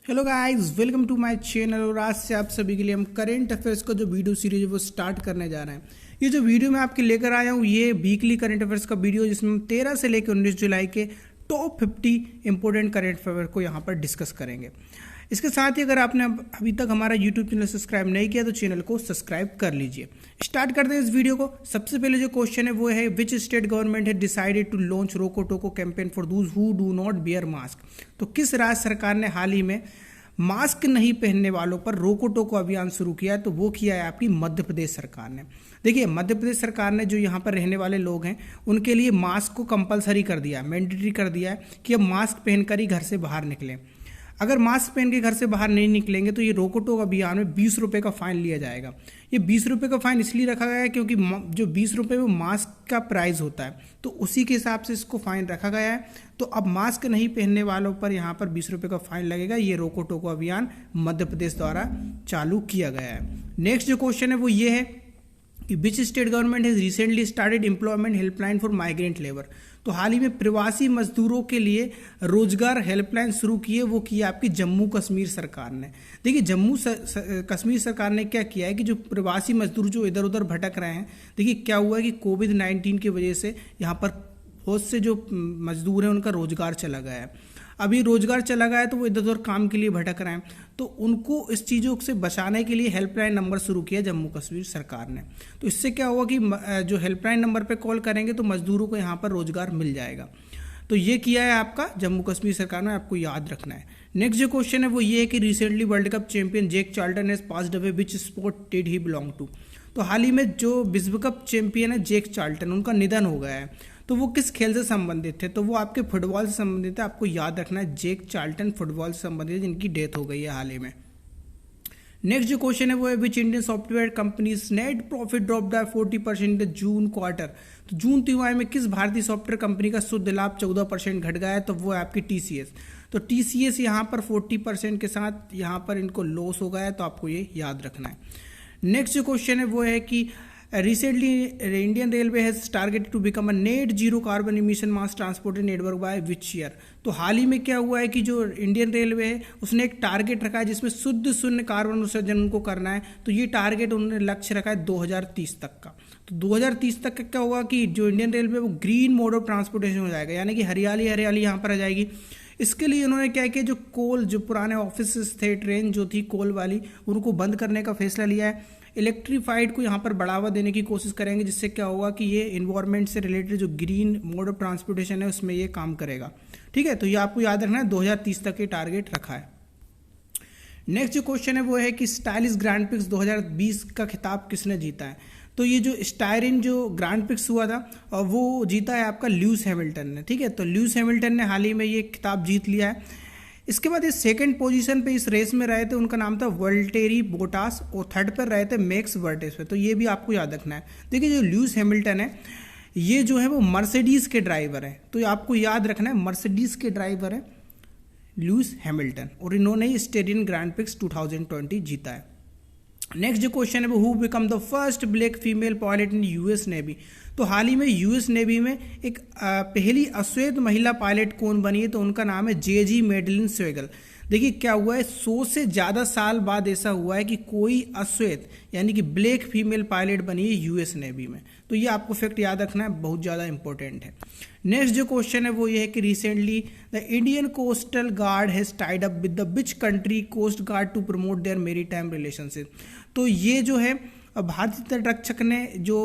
Hello guys, welcome to my channel. और आज से आप सभी के लिए हम करेंट अफेयर्स का जो वीडियो सीरीज है वो स्टार्ट करने जा रहे हैं। ये जो वीडियो मैं आपके लेकर आया हूँ ये वीकली करेंट अफेयर्स का वीडियो, जिसमें हम 13 से लेकर 19 जुलाई के टॉप 50 इंपॉर्टेंट करेंट अफेयर को यहाँ पर डिस्कस करेंगे। इसके साथ ही अगर आपने अभी तक हमारा यूट्यूब चैनल सब्सक्राइब नहीं किया तो चैनल को सब्सक्राइब कर लीजिए। स्टार्ट करते हैं इस वीडियो को। सबसे पहले जो क्वेश्चन है वो है, विच स्टेट गवर्नमेंट है डिसाइडेड टू लॉन्च रोको टोको campaign for those who do not bear mask. तो किस राज्य सरकार ने हाल ही में मास्क नहीं पहनने वालों पर रोको टोको अभियान शुरू किया है? तो वो किया है आपकी मध्य प्रदेश सरकार ने। देखिए, मध्य प्रदेश सरकार ने जो यहाँ पर रहने वाले लोग हैं उनके लिए मास्क को कंपलसरी कर दिया है, मैंडेटरी कर दिया है कि अब मास्क पहनकर ही घर से बाहर निकलें। अगर मास्क पहन के घर से बाहर नहीं निकलेंगे तो ये रोको टोको अभियान में 20 रुपये का फाइन लिया जाएगा। ये 20 रुपये का फाइन इसलिए रखा गया है क्योंकि जो 20 रुपये वो मास्क का प्राइस होता है, तो उसी के हिसाब से इसको फाइन रखा गया है। तो अब मास्क नहीं पहनने वालों पर यहाँ पर 20 रुपये का फाइन लगेगा। ये रोको टोको अभियान मध्य प्रदेश द्वारा चालू किया गया है। नेक्स्ट जो क्वेश्चन है वो ये है कि which state government has recently started employment helpline for migrant labour. तो हाल ही में प्रवासी मजदूरों के लिए रोजगार हेल्पलाइन शुरू की है, वो किया आपकी जम्मू कश्मीर सरकार ने। देखिए, जम्मू कश्मीर सरकार ने क्या किया है कि जो प्रवासी मजदूर जो इधर उधर भटक रहे हैं, देखिए क्या हुआ है कि कोविड-19 की वजह से यहाँ पर बहुत से जो मजदूर हैं उनका रोजगार चला गया है। अभी रोजगार चला गया है तो वो इधर उधर काम के लिए भटक रहे हैं, तो उनको इस चीज़ों से बचाने के लिए हेल्पलाइन नंबर शुरू किया जम्मू कश्मीर सरकार ने। तो इससे क्या हुआ कि जो हेल्पलाइन नंबर पे कॉल करेंगे तो मजदूरों को यहाँ पर रोजगार मिल जाएगा। तो ये किया है आपका जम्मू कश्मीर सरकार ने, आपको याद रखना है। नेक्स्ट जो क्वेश्चन है वो ये है कि recently world cup champion Jack Charlton has passed away, which sport did he belong to. तो हाल ही में जो विश्व कप चैंपियन है जेक चार्ल्टन, उनका निधन हो गया है। तो वो किस खेल से संबंधित थे? तो वो आपके फुटबॉल से संबंधित है। आपको याद रखना है जेक चार्ल्टन फुटबॉल से संबंधित, जिनकी डेथ हो गई है हाल ही में। नेक्स्ट जो क्वेश्चन है वो है, which Indian software companies net profit drop by 40% in the June quarter. तो जून तिमाही में किस भारतीय सॉफ्टवेयर कंपनी का शुद्ध लाभ 14% घट गया है? तो वो है आपकी टीसीएस। तो टीसीएस यहाँ पर 40% के साथ यहाँ पर इनको लॉस हो गया है, तो आपको ये याद रखना है। नेक्स्ट जो क्वेश्चन है वो है कि recently Indian Railway has targeted to become a net zero carbon emission mass transported network by which year। तो हाल ही में क्या हुआ है कि जो इंडियन रेलवे है उसने एक टारगेट रखा है जिसमें शुद्ध शून्य कार्बन उत्सर्जन उनको करना है। तो ये टारगेट उन्होंने लक्ष्य रखा है 2030 तक का। तो 2030 तक का क्या होगा कि जो इंडियन रेलवे वो ग्रीन मोड ऑफ ट्रांसपोर्टेशन हो जाएगा, यानी कि हरियाली हरियाली यहाँ पर आ जाएगी। इसके लिए उन्होंने क्या किया, जो पुराने ऑफिस थे, ट्रेन जो थी कोल वाली, उनको बंद करने का फैसला लिया है। इलेक्ट्रीफाइड को यहाँ पर बढ़ावा देने की कोशिश करेंगे, जिससे क्या होगा कि ये इन्वायरमेंट से रिलेटेड जो ग्रीन मोड ऑफ ट्रांसपोर्टेशन है उसमें ये काम करेगा। ठीक है, तो ये आपको याद रखना है, 2030 तक ये टारगेट रखा है। नेक्स्ट जो क्वेश्चन है वो है कि स्टाइलिश ग्रैंड प्रिक्स 2020 का खिताब किसने जीता है? तो ये जो स्टायरिन जो ग्रैंड प्रिक्स हुआ था और वो जीता है आपका ल्यूइस हैमिल्टन ने। ठीक है, तो ल्यूइस हैमिल्टन ने हाल ही में ये खिताब जीत लिया है। इसके बाद ये सेकंड पोजीशन पे इस रेस में रहे थे, उनका नाम था वल्टेरी बोटास, और थर्ड पर रहे थे मैक्स वर्स्टेपेन। तो ये भी आपको याद रखना है। देखिए, जो ल्यूइस हैमिल्टन है ये जो है वो मर्सिडीज के ड्राइवर है, तो आपको याद रखना है मर्सिडीज के ड्राइवर है ल्यूइस हैमिल्टन, और इन्होंने स्टेरिन ग्रैंड प्रिक्स 2020 जीता है। नेक्स्ट जो क्वेश्चन है वो, who become the first black female pilot in US navy. तो हाल ही में यूएस नेवी में एक पहली अश्वेत महिला पायलट कौन बनी है? तो उनका नाम है जेजी मेडलिन स्वेगल। देखिए क्या हुआ है, 100 से ज़्यादा साल बाद ऐसा हुआ है कि कोई अश्वेत यानी कि ब्लैक फीमेल पायलट बनी है यूएस नेवी में। तो ये आपको फैक्ट याद रखना है, बहुत ज़्यादा इंपॉर्टेंट है। नेक्स्ट जो क्वेश्चन है वो ये है कि recently the Indian coastal guard has tied up with the which country coast guard to promote their maritime relationship. तो ये जो है भारतीय तटरक्षक ने जो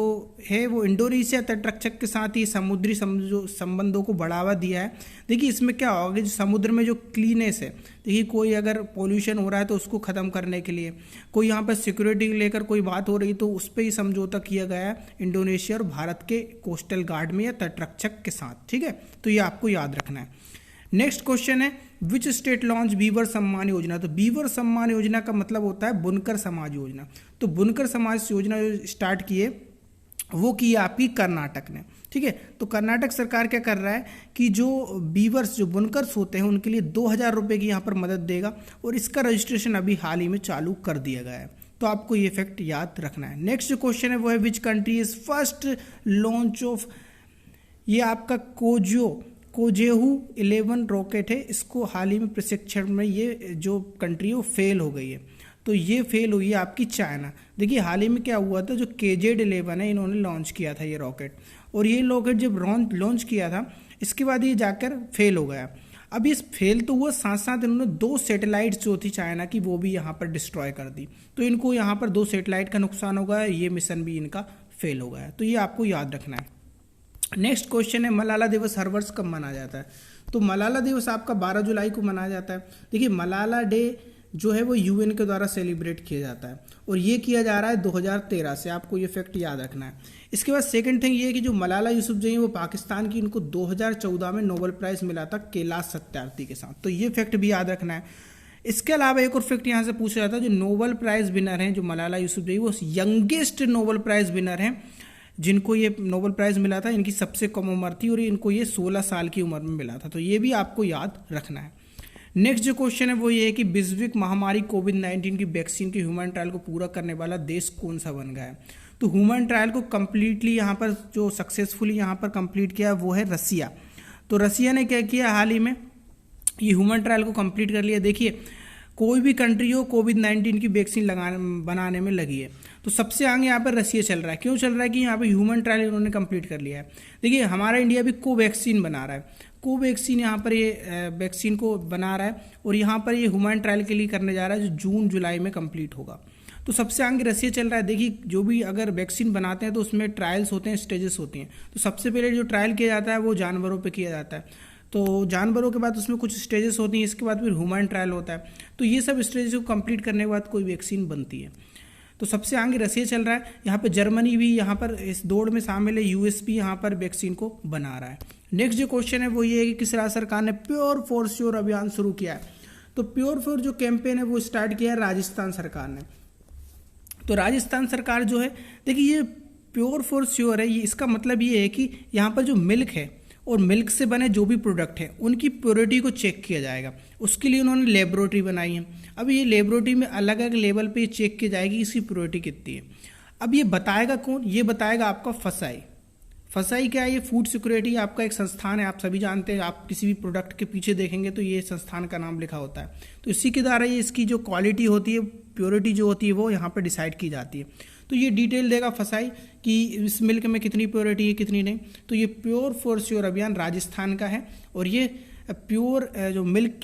है वो इंडोनेशिया तटरक्षक के साथ ही समुद्री संबंधों को बढ़ावा दिया है। देखिए इसमें क्या होगा, जो समुद्र में जो क्लीनेस है, देखिए कोई अगर पोल्यूशन हो रहा है तो उसको ख़त्म करने के लिए, कोई यहाँ पर सिक्योरिटी लेकर कोई बात हो रही तो उस पर ही समझौता किया गया है इंडोनेशिया और भारत के कोस्टल गार्ड में या तटरक्षक के साथ। ठीक है, तो ये आपको याद रखना है। नेक्स्ट क्वेश्चन है, which state launch beaver Samman Yojana. तो बीवर सम्मान योजना का मतलब होता है बुनकर समाज योजना। तो बुनकर समाज योजना जो स्टार्ट की है वो की आपकी कर्नाटक ने। ठीक है, तो कर्नाटक सरकार क्या कर रहा है कि जो बीवर्स जो बुनकर्स होते हैं उनके लिए 2000 रुपये की यहाँ पर मदद देगा, और इसका रजिस्ट्रेशन अभी हाल ही में चालू कर दिया गया है। तो आपको ये फैक्ट याद रखना है। नेक्स्ट जो क्वेश्चन है वो है, which country is first launch of, ये आपका कोजेहू 11 रॉकेट है, इसको हाल ही में प्रशिक्षण में ये जो कंट्री है वो फेल हो गई है। तो ये फेल हुई है आपकी चाइना। देखिए हाल ही में क्या हुआ था, जो KZ-11 है इन्होंने लॉन्च किया था ये रॉकेट, और ये रॉकेट जब लॉन्च किया था इसके बाद ये जाकर फेल हो गया। अब इस फेल तो हुआ, साथ साथ इन्होंने 2 सैटेलाइट्स जो थी चाइना की वो भी यहाँ पर डिस्ट्रॉय कर दी। तो इनको यहाँ पर 2 सैटेलाइट का नुकसान हो गया, ये मिशन भी इनका फेल हो गया। तो ये आपको याद रखना है। नेक्स्ट क्वेश्चन है, मलाला दिवस हर वर्ष कब मनाया जाता है? तो मलाला दिवस आपका 12 जुलाई को मनाया जाता है। देखिए मलाला डे जो है वो UN के द्वारा सेलिब्रेट किया जाता है, और ये किया जा रहा है 2013 से, आपको ये फैक्ट याद रखना है। इसके बाद सेकंड थिंग ये है कि जो मलाला यूसुफजई है वो पाकिस्तान की, इनको 2014 में नोबेल प्राइज़ मिला था कैलाश सत्यार्थी के साथ, तो ये फैक्ट भी याद रखना है। इसके अलावा एक और फैक्ट यहाँ से पूछा जाता है, जो नोबेल प्राइज़ विनर हैं जो मलाला यूसुफजई, वो यंगेस्ट नोबेल प्राइज़ विनर हैं जिनको ये नोबेल प्राइज़ मिला था। इनकी सबसे कम उम्र थी और इनको ये 16 साल की उम्र में मिला था, तो ये भी आपको याद रखना है। नेक्स्ट जो क्वेश्चन है वो ये है कि वैश्विक महामारी कोविड-19 की वैक्सीन के ह्यूमन ट्रायल को पूरा करने वाला देश कौन सा बन गया है? तो ह्यूमन ट्रायल को कम्प्लीटली यहाँ पर जो सक्सेसफुली यहाँ पर कंप्लीट किया वो है रसिया। तो रसिया ने क्या किया, हाल ही में ये ह्यूमन ट्रायल को कंप्लीट कर लिया। देखिए कोई भी कंट्री हो कोविड-19 की वैक्सीन बनाने में लगी है, तो सबसे आगे यहाँ पर रसिया चल रहा है। क्यों चल रहा है कि यहाँ पर ह्यूमन ट्रायल इन्होंने कंप्लीट कर लिया है। देखिए हमारा इंडिया भी कोवैक्सीन बना रहा है, कोवैक्सीन यहाँ पर ये वैक्सीन को बना रहा है, और यहाँ पर ये ह्यूमन ट्रायल के लिए करने जा रहा है जो जून जुलाई में कंप्लीट होगा। तो सबसे आगे रसिया चल रहा है। देखिए जो भी अगर वैक्सीन बनाते हैं तो उसमें ट्रायल्स होते हैं, स्टेजेस होती हैं। तो सबसे पहले जो ट्रायल किया जाता है वो जानवरों पे किया जाता है, तो जानवरों के बाद उसमें कुछ स्टेजेस होती हैं, इसके बाद फिर ह्यूमन ट्रायल होता है। तो ये सब स्टेजेस को कंप्लीट करने के बाद कोई वैक्सीन बनती है। तो सबसे आगे रसिया चल रहा है, यहाँ पर जर्मनी भी यहाँ पर इस दौड़ में शामिल है, US भी यहाँ पर वैक्सीन को बना रहा है। नेक्स्ट जो क्वेश्चन है वो ये है कि किस राज्य सरकार ने प्योर फॉर श्योर अभियान शुरू किया है? तो प्योर फॉर जो कैंपेन है वो स्टार्ट किया है राजस्थान सरकार ने। तो राजस्थान सरकार जो है, देखिए ये प्योर फॉर श्योर है, ये इसका मतलब ये है कि यहाँ पर जो मिल्क है और मिल्क से बने जो भी प्रोडक्ट है उनकी प्योरिटी को चेक किया जाएगा। उसके लिए उन्होंने लेबोरेटरी बनाई है। अब ये लेबोरेटरी में अलग अलग लेवल पे चेक की जाएगी इसकी प्योरिटी कितनी है। अब ये बताएगा कौन? ये बताएगा आपका फसाई। फसाई क्या है? ये फूड सिक्योरिटी आपका एक संस्थान है, आप सभी जानते हैं। आप किसी भी प्रोडक्ट के पीछे देखेंगे तो ये संस्थान का नाम लिखा होता है। तो इसी के द्वारा ये इसकी जो क्वालिटी होती है, प्योरिटी जो होती है वो यहाँ पर डिसाइड की जाती है। तो ये डिटेल देगा फसाई कि इस मिल्क में कितनी प्योरिटी है कितनी नहीं। तो ये प्योर फॉर श्योर अभियान राजस्थान का है, और ये प्योर जो मिल्क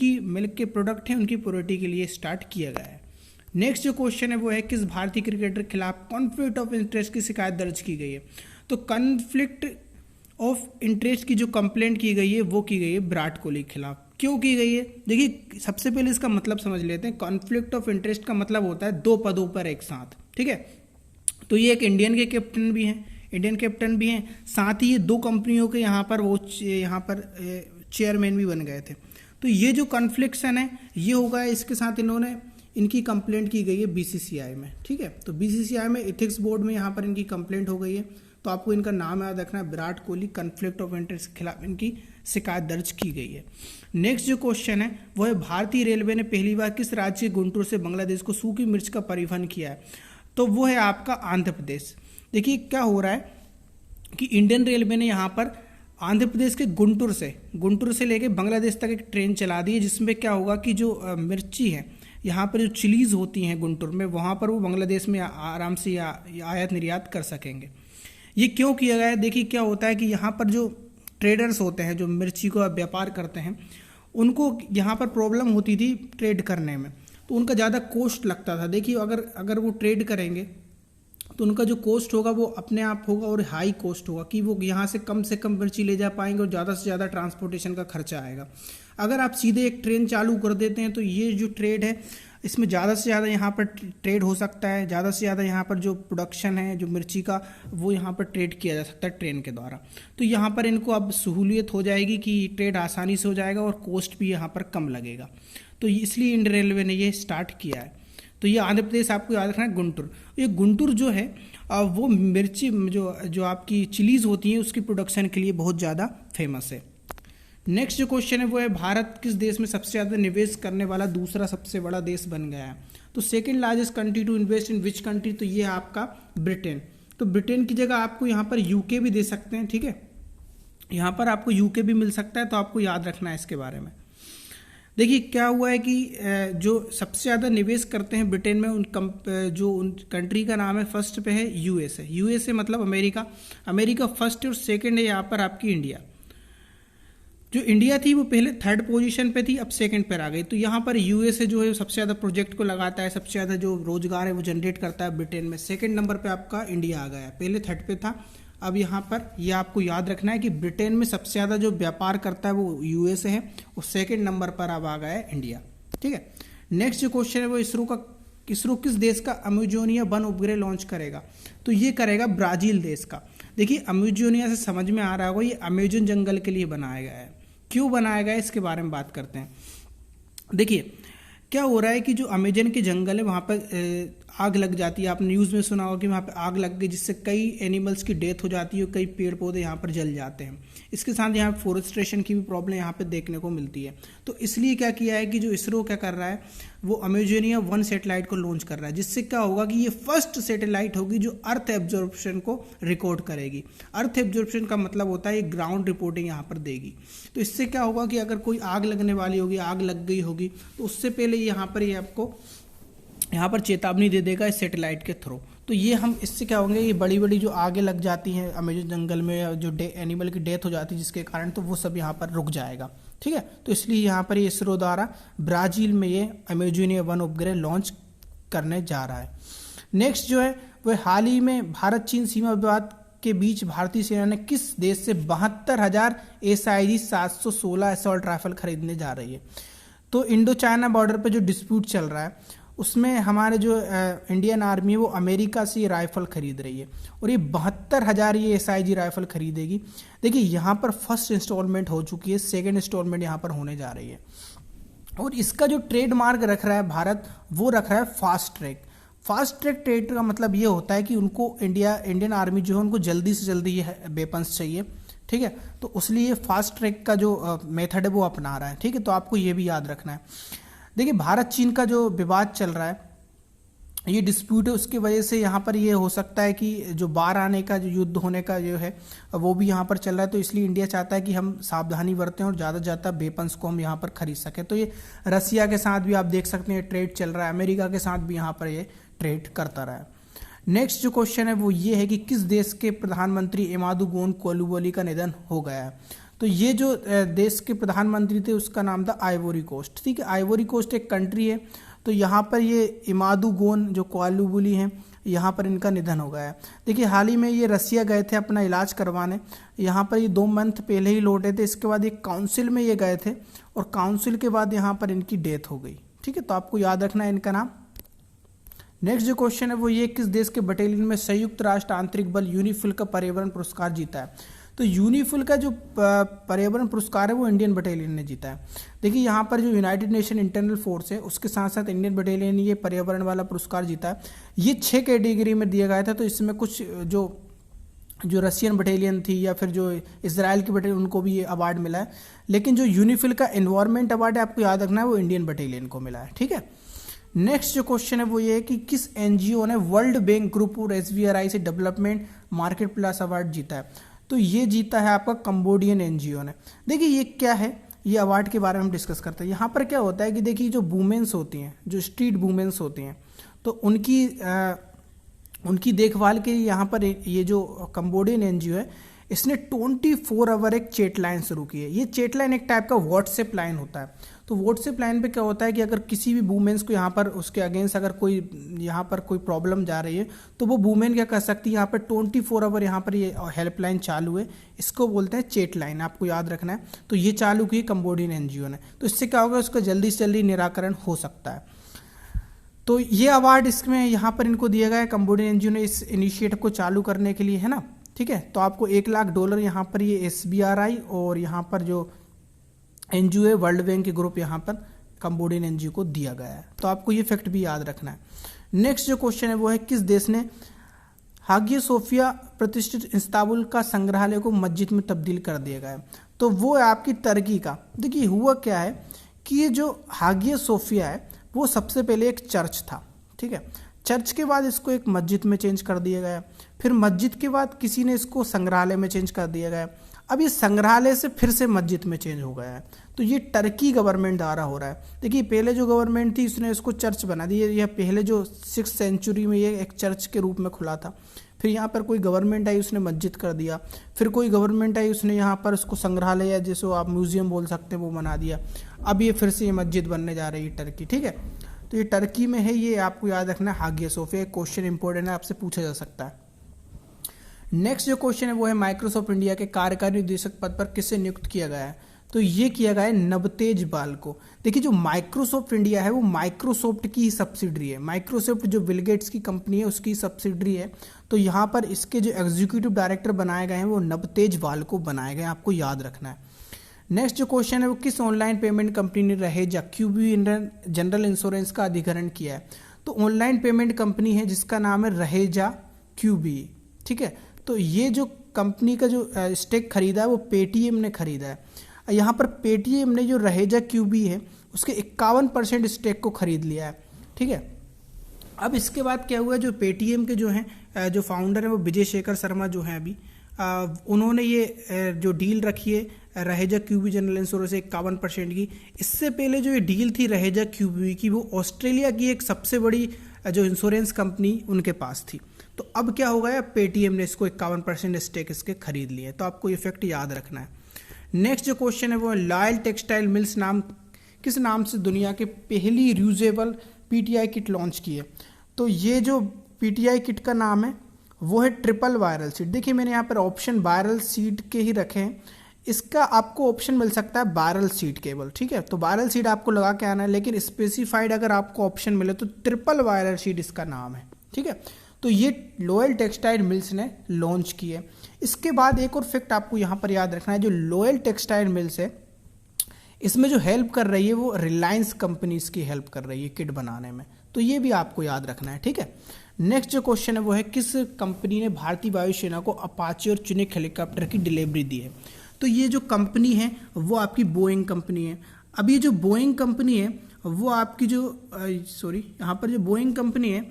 के प्रोडक्ट हैं उनकी प्योरिटी के लिए स्टार्ट किया गया है। नेक्स्ट जो क्वेश्चन है वो है, किस भारतीय क्रिकेटर के खिलाफ कॉन्फ्लिक्ट ऑफ इंटरेस्ट की शिकायत दर्ज की गई है? तो कॉन्फ्लिक्ट ऑफ इंटरेस्ट की जो कंप्लेंट की गई है वो की गई है विराट कोहली के खिलाफ। क्यों की गई है? देखिए सबसे पहले इसका मतलब समझ लेते हैं। कॉन्फ्लिक्ट ऑफ इंटरेस्ट का मतलब होता है 2 पदों पर एक साथ, ठीक है। तो ये एक इंडियन के कैप्टन भी हैं, साथ ही ये 2 कंपनियों के यहाँ पर चेयरमैन भी बन गए थे। तो ये जो कॉन्फ्लिक्शन है ये होगा, इसके साथ इनकी कंप्लेंट की गई है BCCI में, ठीक है। तो BCCI में एथिक्स बोर्ड में यहाँ पर इनकी कंप्लेंट हो गई है। तो आपको इनका नाम याद रखना है, Virat Kohli. Conflict of interest के खिलाफ इनकी शिकायत दर्ज की गई है। नेक्स्ट जो क्वेश्चन है वो है, भारतीय रेलवे ने पहली बार किस राज्य गुंटूर से बांग्लादेश को सूखी मिर्च का परिवहन किया है? तो वो है आपका आंध्र प्रदेश। देखिए क्या हो रहा है कि इंडियन रेलवे ने यहाँ पर आंध्र प्रदेश के गुंटूर से लेके बांग्लादेश तक एक ट्रेन चला दी है, जिसमें क्या होगा कि जो मिर्ची है यहाँ पर जो चिलीज़ होती हैं गुंटूर में, वहाँ पर वो बांग्लादेश में आराम से आयात निर्यात कर सकेंगे। ये क्यों किया गया है? देखिए क्या होता है कि यहाँ पर जो ट्रेडर्स होते हैं जो मिर्ची को व्यापार करते हैं, उनको यहाँ पर प्रॉब्लम होती थी ट्रेड करने में, तो उनका ज़्यादा कॉस्ट लगता था। देखिए अगर वो ट्रेड करेंगे तो उनका जो कॉस्ट होगा वो अपने आप होगा, और हाई कॉस्ट होगा कि वो यहाँ से कम मिर्ची ले जा पाएंगे, और ज़्यादा से ज़्यादा ट्रांसपोर्टेशन का खर्चा आएगा। अगर आप सीधे एक ट्रेन चालू कर देते हैं तो ये जो ट्रेड है इसमें ज़्यादा से ज़्यादा यहाँ पर ट्रेड हो सकता है, ज़्यादा से ज़्यादा यहाँ पर जो प्रोडक्शन है जो मिर्ची का वो यहाँ पर ट्रेड किया जा सकता है ट्रेन के द्वारा। तो यहाँ पर इनको अब सहूलियत हो जाएगी कि ट्रेड आसानी से हो जाएगा और कॉस्ट भी यहाँ पर कम लगेगा। तो इसलिए इंडियन रेलवे ने ये स्टार्ट किया है। तो ये आंध्र प्रदेश आपको याद रखना है, गुंटूर। ये गुंटूर जो है वो मिर्ची जो आपकी चिलीज़ होती है उसकी प्रोडक्शन के लिए बहुत ज़्यादा फेमस है। नेक्स्ट जो क्वेश्चन है वो है, भारत किस देश में सबसे ज़्यादा निवेश करने वाला दूसरा सबसे बड़ा देश बन गया है? तो second largest country to invest in which country? तो ये है आपका ब्रिटेन। तो ब्रिटेन की जगह आपको यहाँ पर UK भी दे सकते हैं, ठीक है। यहाँ पर आपको यूके भी मिल सकता है, तो आपको याद रखना है इसके बारे में। देखिए क्या हुआ है कि जो सबसे ज़्यादा निवेश करते हैं ब्रिटेन में उन कंट्री का नाम है, फर्स्ट पे है यूएसए। यूएसए मतलब अमेरिका, अमेरिका फर्स्ट और सेकंड है यहाँ पर आपकी इंडिया। जो इंडिया थी वो पहले थर्ड पोजीशन पे थी, अब सेकंड पर आ गई। तो यहाँ पर यूएसए जो है सबसे ज़्यादा प्रोजेक्ट को लगाता है, सबसे ज़्यादा जो रोजगार है वो जनरेट करता है ब्रिटेन में। सेकंड नंबर पे आपका इंडिया आ गया है, पहले थर्ड पे था। अब यहाँ पर यह आपको याद रखना है कि ब्रिटेन में सबसे ज़्यादा जो व्यापार करता है वो यूएसए है, और सेकंड नंबर पर अब आ गया है इंडिया। ठीक है, नेक्स्ट जो क्वेश्चन है वो इसरो किस देश का अमेजोनिया वन उपग्रह लॉन्च करेगा? तो ये करेगा ब्राजील देश का। देखिए अमेजोनिया से समझ में आ रहा होगा, ये अमेजन जंगल के लिए बनाया गया है। क्यों बनाया गया है इसके बारे में बात करते हैं। देखिए क्या हो रहा है कि जो अमेजन के जंगल है वहाँ पर आग लग जाती है। आपने न्यूज़ में सुना होगा कि वहाँ पे आग लग गई, जिससे कई एनिमल्स की डेथ हो जाती है, कई पेड़ पौधे यहाँ पर जल जाते हैं। इसके साथ यहाँ फोरेस्ट्रेशन की भी प्रॉब्लम यहाँ पे देखने को मिलती है। तो इसलिए क्या किया है कि जो इसरो क्या कर रहा है, वो अमेजोनिया वन सैटेलाइट को लॉन्च कर रहा है, जिससे क्या होगा कि ये फर्स्ट सैटेलाइट होगी जो अर्थ एब्जॉर्प्शन को रिकॉर्ड करेगी। अर्थ एब्जॉर्प्शन का मतलब होता है ये ग्राउंड रिपोर्टिंग यहाँ पर देगी। तो इससे क्या होगा कि अगर कोई आग लगने वाली होगी, आग लग गई होगी, तो उससे पहले यहाँ पर ये आपको यहाँ पर चेतावनी दे देगा इस सैटेलाइट के थ्रू। तो ये हम इससे क्या होंगे, ये बड़ी बड़ी जो आगे लग जाती हैं अमेजन जंगल में, जो एनिमल की डेथ हो जाती है जिसके कारण, तो वो सब यहाँ पर रुक जाएगा। ठीक है, तो इसलिए यहाँ पर इसरो द्वारा ब्राजील में ये अमेजोनिया वन उपग्रह लॉन्च करने जा रहा है। नेक्स्ट जो है वह हाल ही में भारत चीन सीमा विवाद के बीच भारतीय सेना ने किस देश से 72,000 SIG 716 असॉल्ट राइफल खरीदने जा रही है? तो इंडो चाइना बॉर्डर पर जो डिस्प्यूट चल रहा है उसमें हमारे जो इंडियन आर्मी है वो अमेरिका से ये राइफल खरीद रही है, और ये 72,000 ये SIG राइफल खरीदेगी। देखिए यहाँ पर फर्स्ट इंस्टॉलमेंट हो चुकी है, सेकंड इंस्टॉलमेंट यहाँ पर होने जा रही है। और इसका जो ट्रेडमार्क रख रहा है भारत, वो रख रहा है fast track. Fast track trade का मतलब ये होता है कि उनको इंडियन आर्मी जो है उनको जल्दी से जल्दी ये वेपन्स चाहिए। ठीक है, तो इसलिए फास्ट ट्रैक का जो मेथड है वो अपना रहा है। ठीक है, तो आपको ये भी याद रखना है। देखिए भारत चीन का जो विवाद चल रहा है, ये डिस्प्यूट है, उसकी वजह से यहाँ पर ये हो सकता है कि जो बाढ़ आने का, जो युद्ध होने का जो है वो भी यहाँ पर चल रहा है। तो इसलिए इंडिया चाहता है कि हम सावधानी बरतें और ज़्यादा से ज़्यादा वेपन्स को हम यहाँ पर खरीद सकें। तो ये रसिया के साथ भी आप देख सकते हैं ट्रेड चल रहा है, अमेरिका के साथ भी यहाँ पर ये ट्रेड करता रहा है। नेक्स्ट जो क्वेश्चन है वो ये है कि किस देश के प्रधानमंत्री इमादुगोन कोलुबोली का निधन हो गया है? तो ये जो देश के प्रधानमंत्री थे उसका नाम था आइवोरी कोस्ट। ठीक है, आइवोरी कोस्ट एक कंट्री है। तो यहाँ पर ये इमादुगोन जो कोलुबोली हैं, यहाँ पर इनका निधन हो गया है। देखिए हाल ही में ये रसिया गए थे अपना इलाज करवाने, यहाँ पर ये 2 मंथ पहले ही लौटे थे। इसके बाद एक काउंसिल में ये गए थे, और काउंसिल के बाद यहाँ पर इनकी डेथ हो गई। ठीक है, तो आपको याद रखना है इनका नाम। नेक्स्ट जो क्वेश्चन है वो ये, किस देश के बटालियन में संयुक्त राष्ट्र आंतरिक बल यूनिफिल का पर्यावरण पुरस्कार जीता है? तो यूनिफिल का जो पर्यावरण पुरस्कार है वो इंडियन बटालियन ने जीता है। देखिए यहाँ पर जो यूनाइटेड नेशन इंटरनल फोर्स है उसके साथ साथ इंडियन बटालियन ने ये पर्यावरण वाला पुरस्कार जीता है। ये 6 कैटेगरी में दिया गया था। तो इसमें कुछ जो रशियन बटालियन थी या फिर जो इजराइल की बटालियन, उनको भी ये अवार्ड मिला है। लेकिन जो यूनिफिल का एनवायरमेंट अवार्ड है, आपको याद रखना है, वो इंडियन बटालियन को मिला है। ठीक है, नेक्स्ट जो क्वेश्चन है वो ये है कि किस NGO ने वर्ल्ड बैंक ग्रुप और SBRI से डेवलपमेंट मार्केट प्लेस अवार्ड जीता है? तो ये जीता है आपका कंबोडियन NGO ने। देखिए ये क्या है, ये अवार्ड के बारे में हम डिस्कस करते हैं। यहाँ पर क्या होता है कि देखिए जो वुमेन्स होती हैं, जो स्ट्रीट वुमेन्स होती हैं, तो उनकी देखभाल के लिए यहाँ पर ये जो कंबोडियन NGO है, इसने 24 आवर एक चैट लाइन शुरू की है। ये चैट लाइन एक टाइप का व्हाट्सएप लाइन होता है। तो व्हाट्सएप लाइन पे क्या होता है कि अगर किसी भी वुमेन्स को यहाँ पर उसके अगेंस्ट अगर यहाँ पर कोई प्रॉब्लम जा रही है, तो वो वुमेन क्या कर सकती है, यहाँ पर 24 आवर यहाँ पर ये हेल्पलाइन चालू है। इसको बोलते हैं चैट लाइन, आपको याद रखना है। तो ये चालू की कंबोडियन NGO ने। तो इससे क्या होगा, उसका जल्दी से जल्दी निराकरण हो सकता है। तो ये अवार्ड इसमें यहाँ पर इनको दिया गया है, कंबोडियन NGO ने इस इनिशिएटिव को चालू करने के लिए, है ना। ठीक है, तो आपको $1 लाख यहाँ पर ये SBRI और यहाँ पर जो NGO है वर्ल्ड बैंक के ग्रुप यहाँ पर कंबोडियन NGO को दिया गया है। तो आपको ये फैक्ट भी याद रखना है। नेक्स्ट जो क्वेश्चन है वो है, किस देश ने हागिया सोफिया प्रतिष्ठित इस्तांबुल का संग्रहालय को मस्जिद में तब्दील कर दिया गया है? तो वो है आपकी तुर्की का। देखिए हुआ क्या है कि ये जो हागिया सोफिया है वो सबसे पहले एक चर्च था। ठीक है, चर्च के बाद इसको एक मस्जिद में चेंज कर दिया गया, फिर मस्जिद के बाद किसी ने इसको संग्रहालय में चेंज कर दिया गया। अब ये संग्रहालय से फिर से मस्जिद में चेंज हो गया है। तो ये टर्की गवर्नमेंट द्वारा हो रहा है। देखिए पहले जो गवर्नमेंट थी उसने इसको चर्च बना दी। यह पहले जो 6th सेंचुरी में ये एक चर्च के रूप में खुला था। फिर यहाँ पर कोई गवर्नमेंट आई उसने मस्जिद कर दिया। फिर कोई गवर्नमेंट आई उसने यहाँ पर उसको संग्रहालय या जिसको आप म्यूजियम बोल सकते हैं वो बना दिया। अब ये फिर से ये मस्जिद बनने जा रही है टर्की, ठीक है। तो ये टर्की में है, ये आपको याद रखना है हागिया सोफिया। क्वेश्चन इंपॉर्टेंट है, आपसे पूछा जा सकता है। नेक्स्ट जो क्वेश्चन है वो है माइक्रोसॉफ्ट इंडिया के कार्यकारी निदेशक पद पर किसे नियुक्त किया गया है। तो ये किया गया है नवतेज बाल को। देखिए जो माइक्रोसॉफ्ट इंडिया है वो माइक्रोसॉफ्ट की सब्सिडरी है। माइक्रोसॉफ्ट जो बिल गेट्स की कंपनी है उसकी सब्सिडरी है। तो यहाँ पर इसके जो एग्जीक्यूटिव डायरेक्टर बनाए गए हैं वो नवतेज बाल को बनाए गए हैं, आपको याद रखना है। नेक्स्ट जो क्वेश्चन है वो किस ऑनलाइन पेमेंट कंपनी ने रहेजा क्यूबी जनरल इंश्योरेंस का अधिग्रहण किया है। तो ऑनलाइन पेमेंट कंपनी है जिसका नाम है रहेजा क्यूबी, ठीक है। तो ये जो कंपनी का जो स्टेक खरीदा है वो पेटीएम ने खरीदा है। यहाँ पर पेटीएम ने जो रहेजा क्यूबी है उसके 51% स्टेक को खरीद लिया है, ठीक है। अब इसके बाद क्या हुआ, जो पेटीएम के जो हैं जो फाउंडर हैं वो विजय शेखर शर्मा जो हैं अभी उन्होंने ये जो डील रखी है रहेजा क्यूबी जनरल इंश्योरेंस से 51% की। इससे पहले जो ये डील थी रहेजा क्यूबी की वो ऑस्ट्रेलिया की एक सबसे बड़ी जो इंश्योरेंस कंपनी उनके पास थी। तो अब क्या हो गया, पेटीएम ने इसको 51% स्टेक इसके खरीद लिए। तो आपको ये फैक्ट याद रखना है। नेक्स्ट जो क्वेश्चन है वो है लॉयल टेक्सटाइल मिल्स किस नाम से दुनिया के पहली रीयूजेबल पीटीआई किट लॉन्च की है। तो ये जो पीटीआई किट का नाम है वो है ट्रिपल वायरल सीट। देखिए मैंने यहाँ पर ऑप्शन वायरल सीट के ही रखे हैं। इसका आपको ऑप्शन मिल सकता है वायरल सीट केवल, ठीक है। तो वायरल सीट आपको लगा के आना है, लेकिन स्पेसिफाइड अगर आपको ऑप्शन मिले तो ट्रिपल वायरल सीट इसका नाम है, ठीक है। तो ये लॉयल टेक्सटाइल मिल्स ने लॉन्च की है। इसके बाद एक और फैक्ट आपको यहाँ पर याद रखना है, जो लॉयल टेक्सटाइल मिल्स है इसमें जो हेल्प कर रही है वो रिलायंस कंपनीज की हेल्प कर रही है किट बनाने में। तो ये भी आपको याद रखना है, ठीक है। नेक्स्ट जो क्वेश्चन है वो है किस कंपनी ने भारतीय वायुसेना को अपाचे और चिनूक हेलीकॉप्टर की डिलीवरी दी है। तो ये जो कंपनी है वो आपकी बोइंग कंपनी है। अब ये जो बोइंग कंपनी है वो आपकी जो यहाँ पर जो बोइंग कंपनी है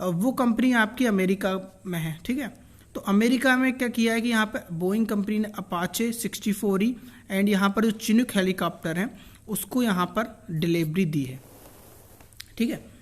वो कंपनी आपकी अमेरिका में है, ठीक है। तो अमेरिका में क्या किया है कि यहाँ पर बोइंग कंपनी ने अपाचे 64E एंड यहाँ पर जो चिनूक हेलीकॉप्टर है उसको यहाँ पर डिलीवरी दी है, ठीक है।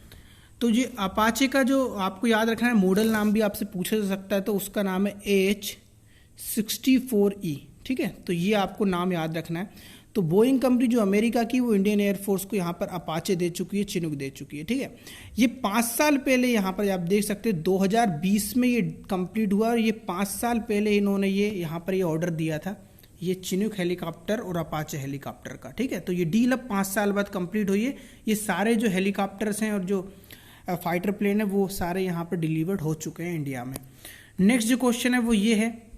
तो ये अपाचे का जो आपको याद रखना है मॉडल नाम भी आपसे पूछा जा सकता है, तो उसका नाम है AH-64E, ठीक है। तो ये आपको नाम याद रखना है। तो बोइंग कंपनी जो अमेरिका की वो इंडियन एयरफोर्स को यहाँ पर अपाचे दे चुकी है, चिनूक दे चुकी है, ठीक है। ये 5 साल पहले यहाँ पर आप देख सकते हैं 2020 में ये कंप्लीट हुआ और ये 5 साल पहले इन्होंने ये यहाँ पर ये ऑर्डर दिया था, ये चिनूक हेलीकॉप्टर और अपाचे हेलीकॉप्टर का, ठीक है। तो ये डील अब 5 साल बाद कंप्लीट हुई है। ये सारे जो हेलीकॉप्टर्स हैं और जो फाइटर प्लेन है वो सारे यहाँ पर डिलीवर्ड हो चुके हैं इंडिया में। नेक्स्ट जो क्वेश्चन है वो ये है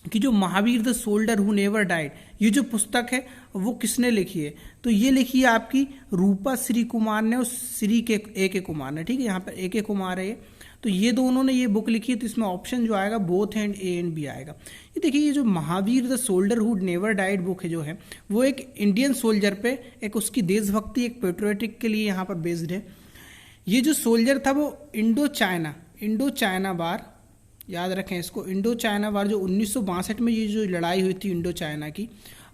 कि जो Mahavir the soldier who never died, ये जो पुस्तक है वो किसने लिखी है। तो ये लिखी है आपकी रूपा श्री कुमार ने और श्री के A.K. कुमार ने, ठीक है। यहाँ पर A.K. कुमार है ये। तो ये दोनों ने ये बुक लिखी है। तो इसमें ऑप्शन जो आएगा both and A and B आएगा। ये देखिए ये जो Mahavir the soldier who never died book है जो है वो एक इंडियन सोल्जर पे एक उसकी देशभक्ति एक पेट्रियोटिक के लिए यहाँ पर बेस्ड है। ये जो सोल्जर था वो इंडो चाइना वार, याद रखें इसको, इंडो चाइना वार जो 1962 में ये जो लड़ाई हुई थी इंडो चाइना की,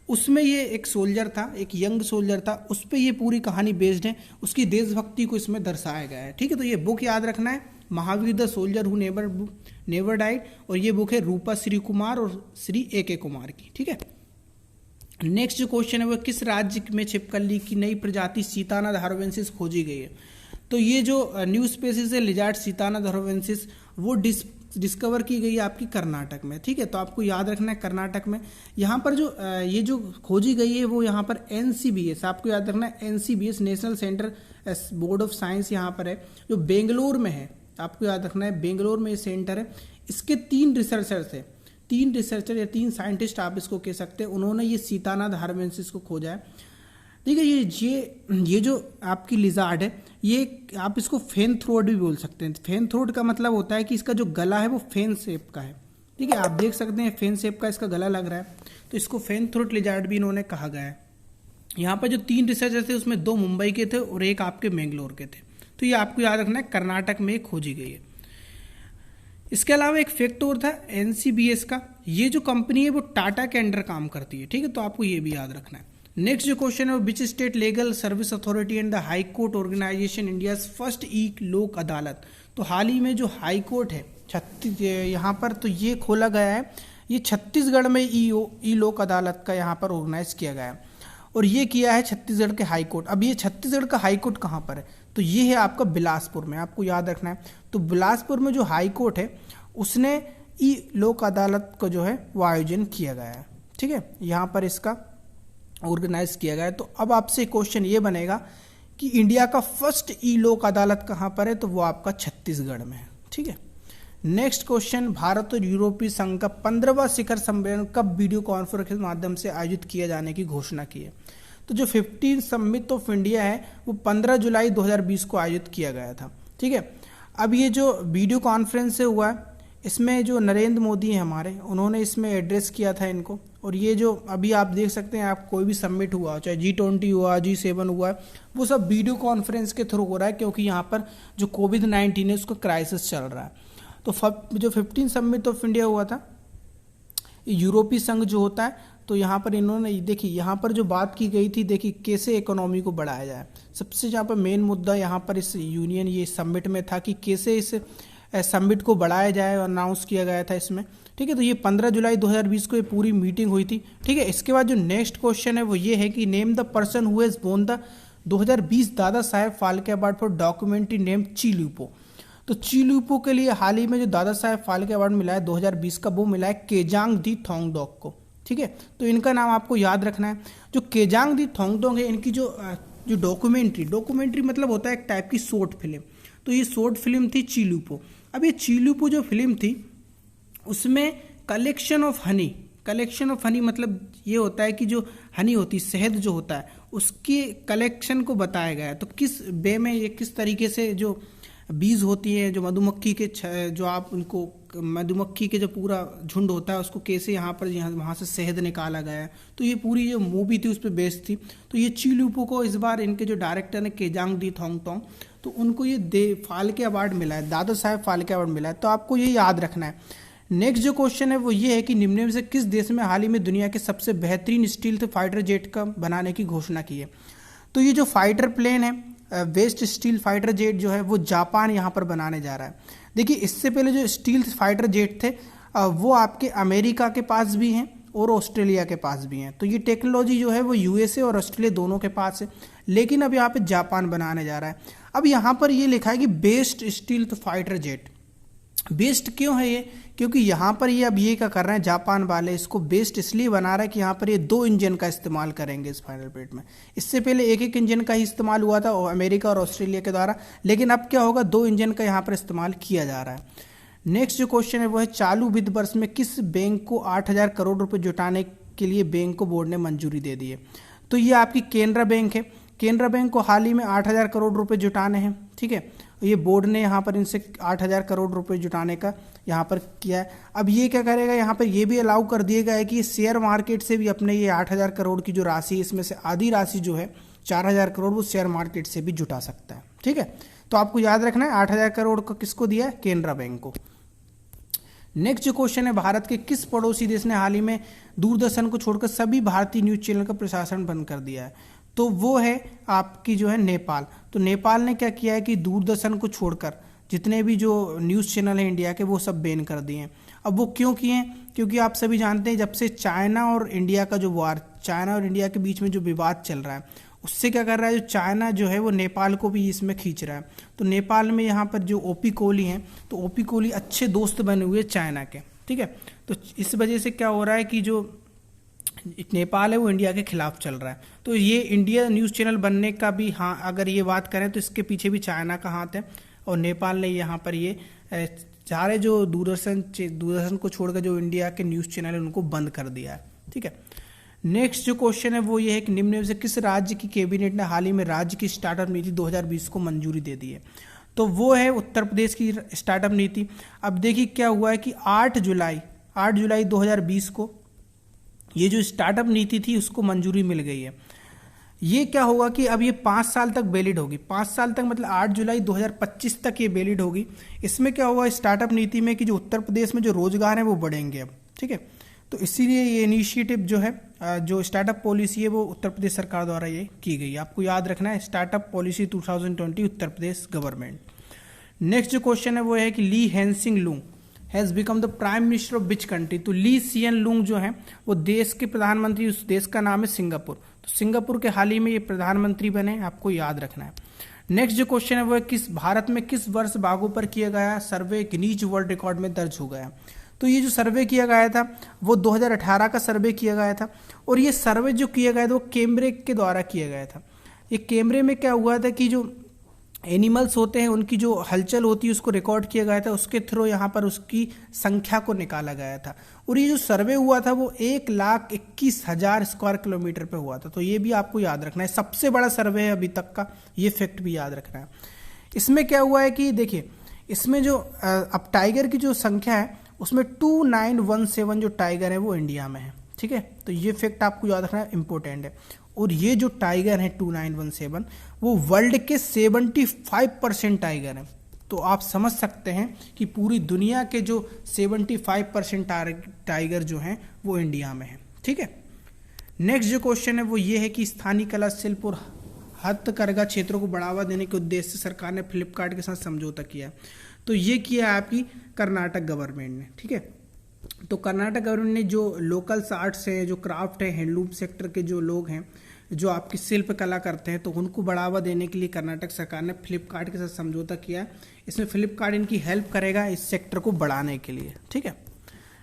उसमें ये एक सोल्जर था, एक यंग सोल्जर था, उस पर ये पूरी कहानी बेस्ड है। उसकी देशभक्ति को इसमें दर्शाया गया है, ठीक है। तो ये बुक याद रखना है, Mahavir the soldier who never died, और ये बुक है रूपा श्री कुमार और श्री A.K. कुमार की, ठीक है। नेक्स्ट जो क्वेश्चन है वो किस राज्य में छिपकली की नई प्रजाति सीताना धारोवेंसिस खोजी गई है। तो ये जो न्यू स्पेसीज है लिजार्ड सीताना धारोवेंसिस वो डिस्कवर की गई है आपकी कर्नाटक में, ठीक है। तो आपको याद रखना है कर्नाटक में यहाँ पर जो ये जो खोजी गई है वो यहाँ पर NCBS, आपको याद रखना है NCBS national centre board of science यहाँ पर है जो बेंगलोर में है। आपको याद रखना है बेंगलोर में ये सेंटर है। इसके 3 रिसर्चर्स है, 3 रिसर्चर या 3 साइंटिस्ट आप इसको कह सकते हैं, उन्होंने ये सीताना धारोवेंसिस को खोजा है। ठीक है। ये जो आपकी लिजार्ड है ये आप इसको फेन थ्रोट भी बोल सकते हैं। फेन थ्रोट का मतलब होता है कि इसका जो गला है वो फेन शेप का है, ठीक है। आप देख सकते हैं फेन शेप का इसका गला लग रहा है, तो इसको फेन थ्रोट लिजार्ड भी इन्होंने कहा गया है। यहाँ पर जो 3 रिसर्चर थे उसमें 2 मुंबई के थे और 1 आपके बेंगलोर के थे। तो ये आपको याद रखना है कर्नाटक में खोजी गई है। इसके अलावा एक फैक्ट और था NCBS का, ये जो कंपनी है वो टाटा के अंडर काम करती है, ठीक है, तो आपको ये भी याद रखना है। नेक्स्ट जो क्वेश्चन है, which state legal service authority and the high court organisation India first e Lok Adalat. तो हाल ही में जो हाई कोर्ट है यहाँ पर, तो ये खोला गया है, ये छत्तीसगढ़ में ई लोक अदालत का यहाँ पर ऑर्गेनाइज किया गया है, और ये किया है छत्तीसगढ़ के हाई कोर्ट। अब ये छत्तीसगढ़ का हाई कोर्ट कहाँ पर है, तो ये है आपका बिलासपुर में, आपको याद रखना है। तो बिलासपुर में जो हाई कोर्ट है उसने ई लोक अदालत को जो है वो आयोजन किया गया है, ठीक है, यहाँ पर इसका ऑर्गेनाइज किया गया है। तो अब आपसे क्वेश्चन ये बनेगा कि इंडिया का फर्स्ट ई लोक अदालत कहाँ पर है, तो वो आपका छत्तीसगढ़ में है, ठीक है। नेक्स्ट क्वेश्चन, भारत और यूरोपीय संघ का 15वां शिखर सम्मेलन कब वीडियो कॉन्फ्रेंस के माध्यम से आयोजित किए जाने की घोषणा की है। तो जो 15 समिट ऑफ इंडिया है वो 15 जुलाई 2020 को आयोजित किया गया था, ठीक है। अब ये जो वीडियो कॉन्फ्रेंस से हुआ है, इसमें जो नरेंद्र मोदी हैं हमारे, उन्होंने इसमें एड्रेस किया था इनको। और ये जो अभी आप देख सकते हैं, आप कोई भी समिट हुआ, चाहे G20 हुआ, G7 हुआ, वो सब वीडियो कॉन्फ्रेंस के थ्रू हो रहा है, क्योंकि यहाँ पर जो कोविड-19 है उसका क्राइसिस चल रहा है। तो जो 15 समिट ऑफ इंडिया हुआ था, यूरोपीय संघ जो होता है, तो यहाँ पर इन्होंने देखिए, यहाँ पर जो बात की गई थी, देखिए कैसे इकोनॉमी को बढ़ाया जाए। सबसे यहाँ पर मेन मुद्दा यहाँ पर इस यूनियन ये समिट में था कि कैसे इस समिट को बढ़ाया जाए, अनाउंस किया गया था इसमें, ठीक है। तो ये 15 जुलाई 2020 को ये पूरी मीटिंग हुई थी, ठीक है। इसके बाद जो नेक्स्ट क्वेश्चन है वो ये है कि name the person who has won the 2020 Dada Saheb Phalke award for documentary name Chi Lupo. तो ची लुपो के लिए हाल ही में जो दादा साहेब फाल्के अवार्ड मिला है 2020 का, वो मिला है केजांग दी थोंगडोक को, ठीक है। तो इनका नाम आपको याद रखना है। जो केजांग दी थोंगडोक है, इनकी जो डॉक्यूमेंट्री मतलब होता है एक टाइप की शॉर्ट फिल्म, तो ये शॉर्ट फिल्म थी ची लुपो। अब ये ची लुपो जो फिल्म थी उसमें कलेक्शन ऑफ हनी मतलब ये होता है कि जो हनी होती, शहद जो होता है, उसके कलेक्शन को बताया गया है। तो किस वे में ये किस तरीके से जो बीज होती है, जो मधुमक्खी के जो आप उनको मधुमक्खी के जो पूरा झुंड होता है उसको कैसे यहाँ वहाँ से शहद निकाला गया है, तो ये पूरी जो मूवी थी उस पर बेस्ड थी। तो ये ची लुपो को इस बार इनके जो डायरेक्टर ने केजांग दी थोंगडोक, तो उनको ये फाल्के अवार्ड मिला है, दादा साहेब फाल्के अवार्ड मिला है। तो आपको ये याद रखना है। नेक्स्ट जो क्वेश्चन है वो ये है कि निम्न में से किस देश में हाल ही में दुनिया के सबसे बेहतरीन स्टील्थ फाइटर जेट का बनाने की घोषणा की है। तो ये जो फाइटर प्लेन है, वेस्ट स्टील फाइटर जेट जो है, वो जापान यहाँ पर बनाने जा रहा है। देखिए, इससे पहले जो स्टील फाइटर जेट थे वो आपके अमेरिका के पास भी हैं और ऑस्ट्रेलिया के पास भी हैं। तो ये टेक्नोलॉजी जो है वो यूएसए और ऑस्ट्रेलिया दोनों के पास है, लेकिन अब यहाँ पे जापान बनाने जा रहा है। अब यहाँ पर ये लिखा है कि best steel fighter jet. Best क्यों है ये, क्योंकि यहाँ पर ये अब ये क्या कर रहे हैं जापान वाले, इसको बेस्ट इसलिए बना रहा है कि यहाँ पर ये 2 इंजन का इस्तेमाल करेंगे इस फाइटर जेट में। इससे पहले एक इंजन का ही इस्तेमाल हुआ था अमेरिका और ऑस्ट्रेलिया के द्वारा, लेकिन अब क्या होगा, 2 इंजन का यहाँ पर इस्तेमाल किया जा रहा है। नेक्स्ट जो क्वेश्चन है वो है, चालू वित्त वर्ष में किस बैंक को 8,000 करोड़ रुपये जुटाने के लिए बैंक को बोर्ड ने मंजूरी दे दी है। तो ये आपकी केनरा बैंक है। केनरा बैंक को हाल ही में 8,000 करोड़ रुपए जुटाने हैं, ठीक है। ये बोर्ड ने यहाँ पर इनसे 8,000 करोड़ रुपए जुटाने का यहाँ पर किया है। अब ये क्या करेगा, यहाँ पर ये भी अलाउ कर दिया गया है कि शेयर मार्केट से भी अपने ये 8,000 करोड़ की जो राशि, इसमें से आधी राशि जो है 4,000 करोड़ वो शेयर मार्केट से भी जुटा सकता है, ठीक है। तो आपको याद रखना है 8,000 करोड़ को किसको दिया है, केनरा बैंक को। नेक्स्ट जो क्वेश्चन है, भारत के किस पड़ोसी देश ने हाल ही में दूरदर्शन को छोड़कर सभी भारतीय न्यूज चैनल का प्रसारण बंद कर दिया है। तो वो है आपकी जो है नेपाल। तो नेपाल ने क्या किया है कि दूरदर्शन को छोड़कर जितने भी जो न्यूज़ चैनल है इंडिया के वो सब बैन कर दिए हैं। अब वो क्यों किए हैं, क्योंकि आप सभी जानते हैं जब से चाइना और इंडिया का जो वार, चाइना और इंडिया के बीच में जो विवाद चल रहा है, उससे क्या कर रहा है, जो चाइना जो है वो नेपाल को भी इसमें खींच रहा है। तो नेपाल में यहाँ पर जो ओपी कोहली हैं, तो ओपी कोहली अच्छे दोस्त बने हुए चाइना के, ठीक है। तो इस वजह से क्या हो रहा है कि जो नेपाल है वो इंडिया के खिलाफ चल रहा है। तो ये इंडिया न्यूज़ चैनल बनने का भी, हाँ अगर ये बात करें तो इसके पीछे भी चाइना का हाथ है, और नेपाल ने यहाँ पर ये सारे जो दूरदर्शन को छोड़कर जो इंडिया के न्यूज़ चैनल है उनको बंद कर दिया है, ठीक है। नेक्स्ट जो क्वेश्चन है वो ये है कि निम्न में से किस राज्य की कैबिनेट ने हाल ही में राज्य की स्टार्टअप नीति 2020 को मंजूरी दे दी है। तो वो है उत्तर प्रदेश की स्टार्टअप नीति। अब देखिए क्या हुआ है कि 8 जुलाई 2020 को ये जो स्टार्टअप नीति थी उसको मंजूरी मिल गई है। ये क्या होगा कि अब ये 5 साल तक वैलिड होगी, 5 साल तक मतलब 8 जुलाई 2025 तक ये वैलिड होगी। इसमें क्या होगा स्टार्टअप नीति में कि जो उत्तर प्रदेश में जो रोजगार है वो बढ़ेंगे अब, ठीक है। तो इसीलिए ये इनिशिएटिव जो है, जो स्टार्टअप पॉलिसी है वो उत्तर प्रदेश सरकार द्वारा ये की गई है। आपको याद रखना है, startup policy 2020 Uttar Pradesh government. Next जो क्वेश्चन है वो है कि Lee Hsien Loong has become the prime minister of which country. तो ली सियन लूंग जो है वो देश के प्रधानमंत्री, उस देश का नाम है सिंगापुर। तो सिंगापुर के हाल ही में ये प्रधानमंत्री बने, आपको याद रखना है। नेक्स्ट जो क्वेश्चन है वो है किस भारत में किस वर्ष बाघों पर किया गया सर्वे गिनीज वर्ल्ड रिकॉर्ड में दर्ज हो गया। तो ये जो सर्वे किया गया था वो 2018 का सर्वे किया गया था, और ये सर्वे जो किया गया था वो कैमरे के द्वारा किया गया था। ये कैमरे में क्या हुआ था कि जो एनिमल्स होते हैं उनकी जो हलचल होती है उसको रिकॉर्ड किया गया था, उसके थ्रू यहाँ पर उसकी संख्या को निकाला गया था। और ये जो सर्वे हुआ था वो 1,21,000 स्क्वायर किलोमीटर पे हुआ था। तो ये भी आपको याद रखना है, सबसे बड़ा सर्वे है अभी तक का, ये फैक्ट भी याद रखना है। इसमें क्या हुआ है कि देखिए, इसमें जो अब टाइगर की जो संख्या है उसमें 2917 जो टाइगर है वो इंडिया में है, ठीक है। तो ये फैक्ट आपको याद रखना है, इंपॉर्टेंट है। और ये जो टाइगर है 2917 वो वर्ल्ड के 75% टाइगर हैं। तो आप समझ सकते हैं कि पूरी दुनिया के जो 75% टाइगर जो हैं वो इंडिया में है, ठीक है। नेक्स्ट जो क्वेश्चन है वो ये है कि स्थानीय कला शिल्प और हस्तकरघा क्षेत्रों को बढ़ावा देने के उद्देश्य से सरकार ने फ्लिपकार्ट के साथ समझौता किया। तो ये किया है आपकी कर्नाटक गवर्नमेंट ने, ठीक है। तो कर्नाटक गवर्नमेंट ने जो लोकल्स आर्ट्स हैं, जो क्राफ्ट है, हैंडलूम सेक्टर के जो लोग हैं जो आपकी शिल्प कला करते हैं, तो उनको बढ़ावा देने के लिए कर्नाटक सरकार ने फ्लिपकार्ट के साथ समझौता किया है। इसमें फ्लिपकार्ट इनकी हेल्प करेगा इस सेक्टर को बढ़ाने के लिए, ठीक है।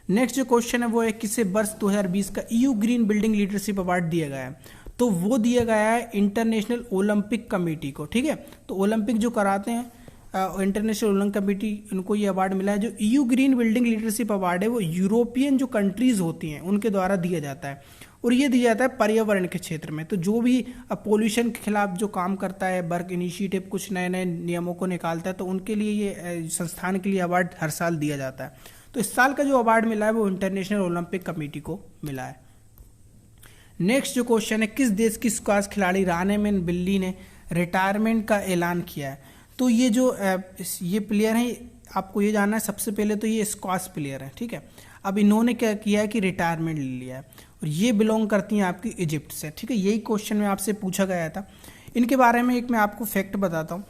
नेक्स्ट जो क्वेश्चन है वो है किसे वर्ष 2020 का EU green building leadership award दिया गया है। तो वो दिया गया है इंटरनेशनल ओलंपिक कमेटी को, ठीक है। तो ओलंपिक जो कराते हैं इंटरनेशनल ओलंपिक कमेटी, इनको ये अवार्ड मिला है। जो EU green building leadership award है वो यूरोपियन जो कंट्रीज होती हैं उनके द्वारा दिया जाता है, और ये दिया जाता है पर्यावरण के क्षेत्र में। तो जो भी पोल्यूशन के खिलाफ जो काम करता है, वर्क इनिशिएटिव कुछ नए नए नियमों को निकालता है, तो उनके लिए ये संस्थान के लिए अवार्ड हर साल दिया जाता है। तो इस साल का जो अवार्ड मिला है वो इंटरनेशनल ओलंपिक कमेटी को मिला है। नेक्स्ट जो क्वेश्चन है किस देश की स्क्वाश खिलाड़ी रानेमेन बिल्ली ने रिटायरमेंट का ऐलान किया है। तो ये जो ये प्लेयर है, आपको ये जानना है सबसे पहले तो ये स्क्वाश प्लेयर है, ठीक है। अब इन्होंने क्या किया है कि रिटायरमेंट ले लिया है, और ये बिलोंग करती हैं आपकी इजिप्ट से, ठीक है। यही क्वेश्चन में आपसे पूछा गया था। इनके बारे में एक मैं आपको फैक्ट बताता हूँ।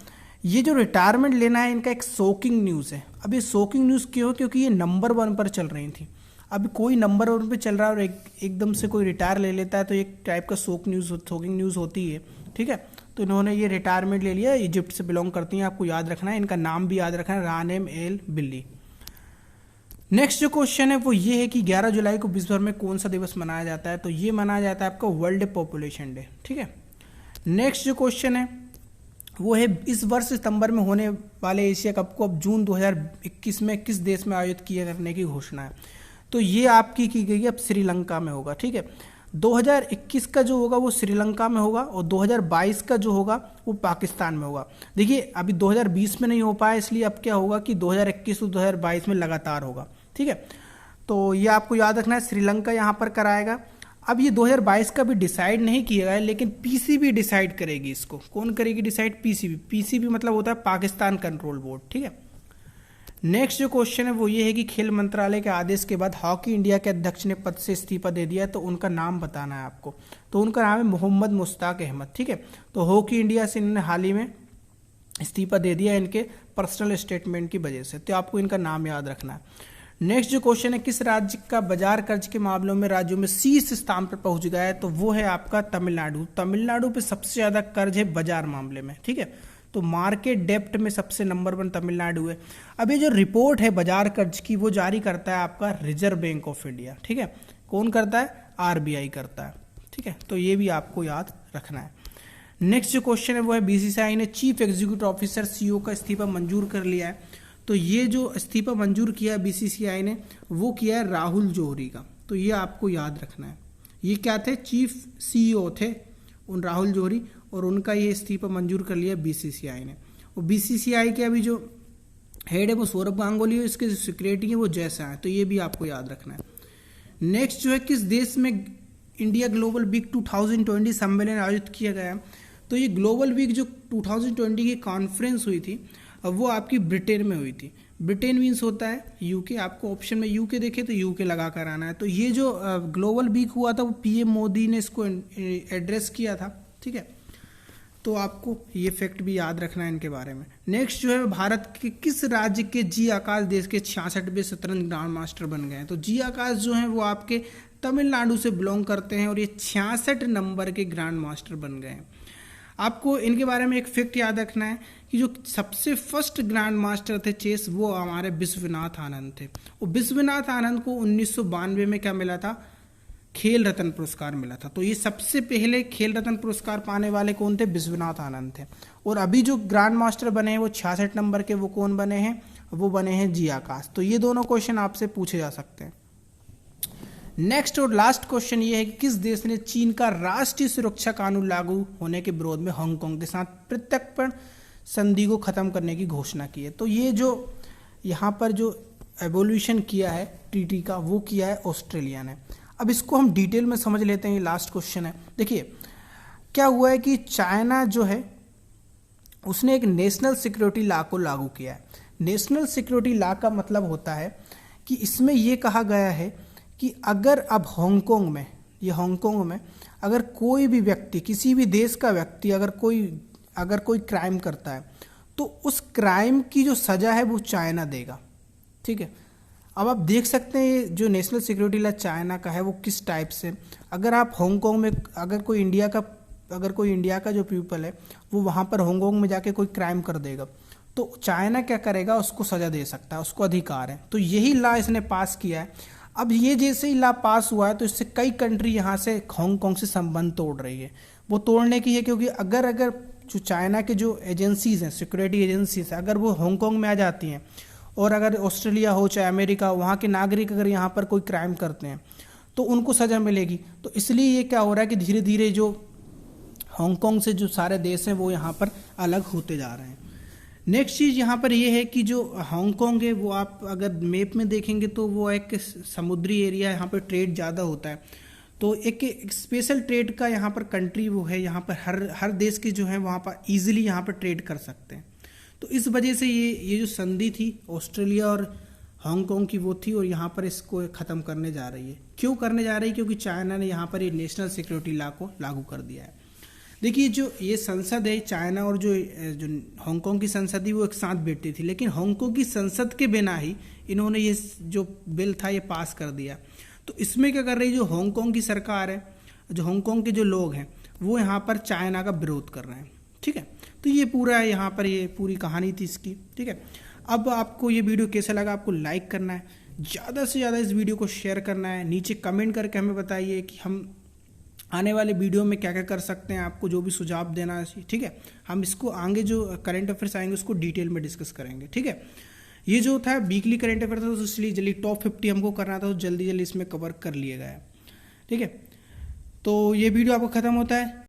ये जो रिटायरमेंट लेना है इनका एक शॉकिंग न्यूज़ है। अब ये शॉकिंग न्यूज़ क्यों? क्योंकि ये नंबर 1 पर चल रही थी। अब कोई नंबर 1 पे चल रहा है और एकदम से कोई रिटायर ले लेता है, तो एक टाइप का शॉकिंग न्यूज़ होती है, ठीक है। तो इन्होंने ये रिटायरमेंट ले लिया, इजिप्ट से बिलोंग करती हैं, आपको याद रखना है। इनका नाम भी याद रखना है, रानेम एल बिल्ली। नेक्स्ट जो क्वेश्चन है वो ये है कि 11 जुलाई को विश्व भर में कौन सा दिवस मनाया जाता है। तो ये मनाया जाता है आपका वर्ल्ड पॉपुलेशन डे, ठीक है। नेक्स्ट जो क्वेश्चन है वो है इस वर्ष सितंबर में होने वाले एशिया कप को अब जून 2021 में किस देश में आयोजित किए करने की घोषणा है। तो ये आपकी की गई है अब श्रीलंका में होगा, ठीक है। 2021 का जो होगा वो श्रीलंका में होगा, और 2022 का जो होगा वो पाकिस्तान में होगा। देखिए अभी 2020 में नहीं हो पाया, इसलिए अब क्या होगा कि 2021 और 2022 में लगातार होगा, ठीक है। तो ये आपको याद रखना है, श्रीलंका यहाँ पर कराएगा। अब ये 2022 का भी डिसाइड नहीं किया गया है, लेकिन पीसीबी डिसाइड करेगी इसको। कौन करेगी डिसाइड? पीसीबी। पीसीबी मतलब होता है पाकिस्तान कंट्रोल बोर्ड, ठीक है। नेक्स्ट जो क्वेश्चन है वो ये है कि खेल मंत्रालय के आदेश के बाद हॉकी इंडिया के अध्यक्ष ने पद से इस्तीफा दे दिया है, तो उनका नाम बताना है आपको। तो उनका नाम है मोहम्मद मुश्ताक अहमद, ठीक है। तो हॉकी इंडिया से इन्होंने हाल ही में इस्तीफा दे दिया इनके पर्सनल स्टेटमेंट की वजह से, तो आपको इनका नाम याद रखना है। नेक्स्ट जो क्वेश्चन है किस राज्य का बाजार कर्ज के मामलों में राज्यों में शीर्ष स्थान पर पहुंच गया है। तो वो है आपका तमिलनाडु। तमिलनाडु पे सबसे ज्यादा कर्ज है बाजार मामले में, ठीक है। तो मार्केट डेप्ट में सबसे नंबर 1 तमिलनाडु है। अब ये जो रिपोर्ट है बाजार कर्ज की वो जारी करता है आपका रिजर्व बैंक ऑफ इंडिया, ठीक है। कौन करता है? RBI करता है, ठीक है। तो ये भी आपको याद रखना है। नेक्स्ट जो क्वेश्चन है वो है BCCI ने चीफ एग्जीक्यूटिव ऑफिसर CEO का इस्तीफा मंजूर कर लिया है। तो ये जो इस्तीफा मंजूर किया BCCI ने वो किया है राहुल जौहरी का। तो ये आपको याद रखना है। ये क्या थे? चीफ CEO थे उन राहुल जौहरी, और उनका ये इस्तीफा मंजूर कर लिया BCCI ने। और BCCI के अभी जो हेड है वो सौरभ गांगुली है, इसके जो सेक्रेटरी है वो जैसा है। तो ये भी आपको याद रखना है। नेक्स्ट जो है किस देश में इंडिया ग्लोबल वीक 2020 सम्मेलन आयोजित किया गया। तो ये ग्लोबल वीक जो 2020 की कॉन्फ्रेंस हुई थी वो आपकी ब्रिटेन में हुई थी। ब्रिटेन मीन्स होता है यूके, आपको ऑप्शन में यूके देखे तो यूके लगा कर आना है। तो ये जो ग्लोबल वीक हुआ था वो पीएम मोदी ने इसको एड्रेस किया था, ठीक है। तो आपको ये फैक्ट भी याद रखना है इनके बारे में। नेक्स्ट जो है, भारत के किस राज्य के जी आकाश देश के 66वें शतरंज ग्रांड मास्टर बन गए हैं। तो जी आकाश जो है वो आपके तमिलनाडु से बिलोंग करते हैं और ये 66 नंबर के ग्रांड मास्टर बन गए हैं। आपको इनके बारे में एक फैक्ट याद रखना है कि जो सबसे फर्स्ट ग्रैंड मास्टर थे चेस वो हमारे विश्वनाथ आनंद थे। और विश्वनाथ आनंद को 1992 में क्या मिला था, खेल रत्न पुरस्कार मिला था। तो ये सबसे पहले खेल रत्न पुरस्कार पाने वाले कौन थे, विश्वनाथ आनंद थे। और अभी जो ग्रैंड मास्टर बने हैं वो 66 नंबर के, वो कौन बने हैं, वो बने हैं जी आकाश। तो ये दोनों क्वेश्चन आपसे पूछे जा सकते हैं। नेक्स्ट और लास्ट क्वेश्चन ये है कि किस देश ने चीन का राष्ट्रीय सुरक्षा कानून लागू होने के विरोध में हांगकांग के साथ प्रत्यर्पण संधि को खत्म करने की घोषणा की है। तो ये जो यहाँ पर जो एवोल्यूशन किया है ट्रीटी का वो किया है ऑस्ट्रेलिया ने। अब इसको हम डिटेल में समझ लेते हैं, ये लास्ट क्वेश्चन है। देखिए क्या हुआ है कि चाइना जो है उसने एक नेशनल सिक्योरिटी लॉ को लागू किया है। नेशनल सिक्योरिटी लॉ का मतलब होता है कि इसमें ये कहा गया है कि अगर अब हांगकांग में अगर कोई भी व्यक्ति, किसी भी देश का व्यक्ति अगर कोई क्राइम करता है तो उस क्राइम की जो सज़ा है वो चाइना देगा, ठीक है। अब आप देख सकते हैं जो नेशनल सिक्योरिटी लॉ चाइना का है वो किस टाइप से, अगर आप हांगकांग में अगर कोई इंडिया का जो पीपल है वो वहाँ पर हांगकांग में जाके कोई क्राइम कर देगा तो चाइना क्या करेगा, उसको सज़ा दे सकता है, उसको अधिकार है। तो यही लॉ इसने पास किया है। अब ये जैसे ही लॉ पास हुआ है तो इससे कई कंट्री यहाँ से हांगकांग से संबंध तोड़ रही है। वो तोड़ने की है क्योंकि अगर जो चाइना के जो एजेंसीज हैं, सिक्योरिटी एजेंसीज, अगर वो हांगकांग में आ जाती हैं और अगर ऑस्ट्रेलिया हो चाहे अमेरिका, वहाँ के नागरिक अगर यहाँ पर कोई क्राइम करते हैं तो उनको सज़ा मिलेगी। तो इसलिए ये क्या हो रहा है कि धीरे धीरे जो हांगकांग से जो सारे देश हैं वो यहाँ पर अलग होते जा रहे हैं। नेक्स्ट चीज़ यहाँ पर ये है कि जो हांगकांग है वो आप अगर मैप में देखेंगे तो वो एक समुद्री एरिया है, यहाँ पर ट्रेड ज़्यादा होता है। तो एक स्पेशल ट्रेड का यहाँ पर कंट्री वो है, यहाँ पर हर देश के जो है वहाँ पर ईजिली यहाँ पर ट्रेड कर सकते हैं। तो इस वजह से ये जो संधि थी ऑस्ट्रेलिया और हांगकांग की वो थी और यहाँ पर इसको ख़त्म करने जा रही है। क्यों करने जा रही है, क्योंकि चाइना ने यहाँ पर ये नेशनल सिक्योरिटी लॉ को लागू कर दिया है। देखिए जो ये संसद है चाइना और जो हांगकांग की संसद थी वो एक साथ बैठती थी, लेकिन हांगकांग की संसद के बिना ही इन्होंने ये जो बिल था ये पास कर दिया। तो इसमें क्या कर रही है, जो हांगकांग की सरकार है, जो हांगकांग के जो लोग हैं वो यहाँ पर चाइना का विरोध कर रहे हैं, ठीक है। तो ये पूरा है, यहाँ पर ये पूरी कहानी थी इसकी, ठीक है। अब आपको ये वीडियो कैसा लगा, आपको लाइक करना है, ज़्यादा से ज़्यादा इस वीडियो को शेयर करना है, नीचे कमेंट करके हमें बताइए कि हम आने वाले वीडियो में क्या क्या कर सकते हैं, आपको जो भी सुझाव देना है, ठीक है। हम इसको आगे जो करंट अफेयर्स आएंगे उसको डिटेल में डिस्कस करेंगे, ठीक है। ये जो था वीकली करंट अफेयर था तो इसलिए जल्दी टॉप 50 हमको करना था तो जल्दी इसमें कवर कर लिया गया, ठीक है। तो ये वीडियो आपको ख़त्म होता है।